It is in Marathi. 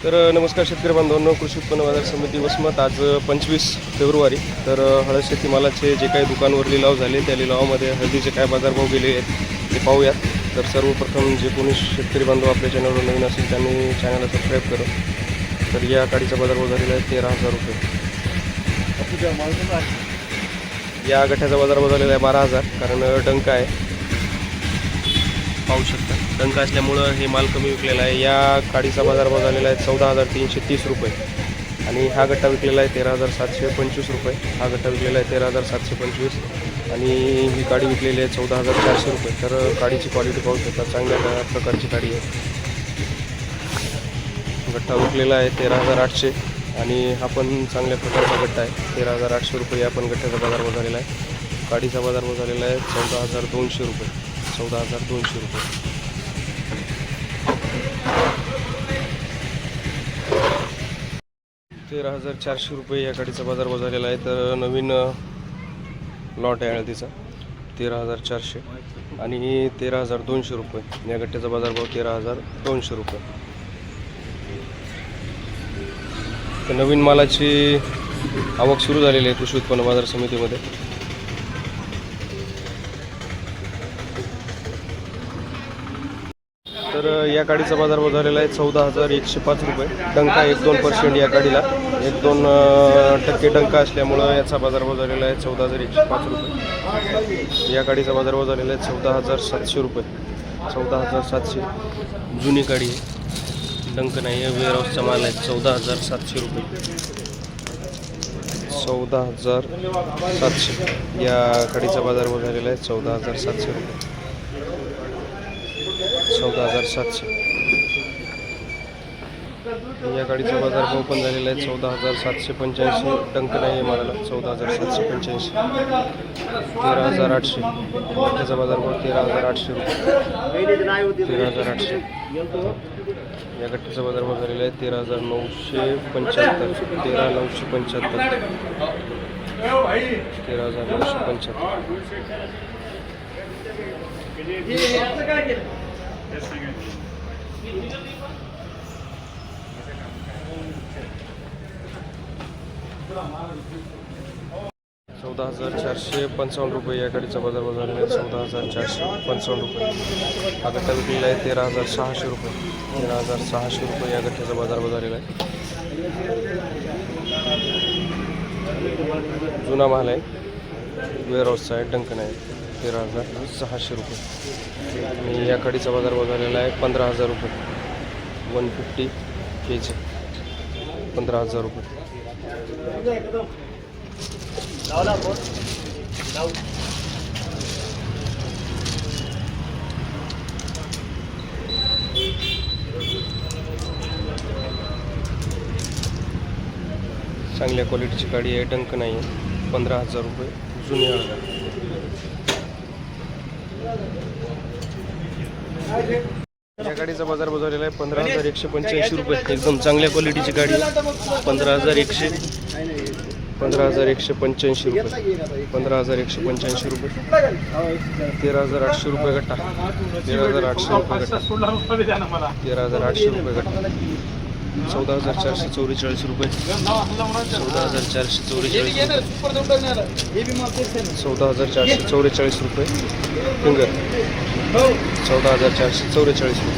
तर नमस्कार शेतकरी बांधवांनो, कृषी उत्पन्न बाजार समिती वसमत आज 25 फेब्रुवारी. तर हळद शेतीमालाचे जे काही दुकानवर लिलाव झाले त्या लिलावामध्ये हळदीचे काय बाजारभाव गेले आहेत ते पाहूयात. तर सर्वप्रथम जे कोणी शेतकरी बांधव आपल्या चॅनलवर नवीन असेल त्यांनी चॅनलला सबस्क्राईब करा. तर या काडीचा बाजारभाव झालेला आहे 13,000 रुपये. या गठ्ठ्याचा बाजारभाव झालेला आहे 12,000, कारण डंका आहे, पाहू शकता. डंका असल्यामुळं हे माल कमी विकलेला आहे. या काडीचा बाजारभाव झालेला आहे 14,330 रुपये आणि हा गट्टा विकलेला आहे 13,725 रुपये. हा गट्टा विकलेला आहे 13,725 आणि ही काडी विकलेली आहे 14,400 रुपये. तर काडीची क्वालिटी पाहू शकता, चांगल्या प्रकारची काडी आहे. गट्टा विकलेला आहे 13,800 आणि हा पण चांगल्या प्रकारचा गट्टा आहे. 13,800 रुपये या पण गट्ट्याचा बाजारभाव झालेला आहे. काडीचा बाजारभाव झालेला आहे 14,200 रुपये. 14,200 रुपये. 13,400 रुपये या काडीचा बाजारभाव झालेला आहे. तर नवीन लॉट आहे हळदीचा 13,400 आणि 13,200 रुपये या गट्ट्याचा बाजारभाव 13,200 रुपये. तर नवीन मालाची आवक सुरू झालेली आहे कृषी उत्पन्न बाजार समितीमध्ये. तर या काडीचा बाजारभाव झालेला आहे 14,105 रुपये. डंका 1-2% या काडीला 1-2% डंका असल्यामुळं याचा बाजारभाव झालेला आहे 14,105 रुपये. या काडीचा बाजारभाव झालेला आहे 14,700 रुपये. 14,700 जुनी काडी आहे, डंक नाही आहे, वेअरहाऊसचा माल आहे. 14,700 रुपये. 14,700 या काडीचा बाजारभाव झालेला आहे 14,700 रुपये. 14,700 या गाडीचा बाजारभाव पण झालेला आहे 14,785. डंक नाही आहे मालाला. 14,785. 13,800 त्याचा बाजारभाव 13,800 रुपये. 13,800 या गट्ट्याचा बाजारभाव झालेला आहे 13,975. 13,975. 13,975. ₹14,455 रुपये या गाडीचा बाजारभाव झालेला आहे. 14,455 रुपये. हा गट्टा विकलेला आहे 13,600 रुपये. 13,600 रुपये या गट्ट्याचा बाजारभाव झालेला आहे. जुना माल आहे, वेअरहाऊसचा आहे, डंक नाही. 13,600 रुपये आणि या काडीचा बाजारभाव झालेला आहे 15,000 रुपये. 150 kg 15,000 रुपये. चांगल्या क्वालिटीची गाडी आहे, डंक नाही आहे. 15,000 रुपये जुनी आहे. या गाडीचा बाजारभाव झालेला आहे 15,185 रुपये. एकदम चांगल्या क्वालिटीची गाडी आहे. 15,185 रुपये. 15,185 रुपये. 13,800 रुपये गट्टा. 13,800 रुपये गट्टा. 13,800 रुपये गट्टा. 14,444 रुपये. 14,444 14,444 रुपये फिंगर. 14,444 रुपये.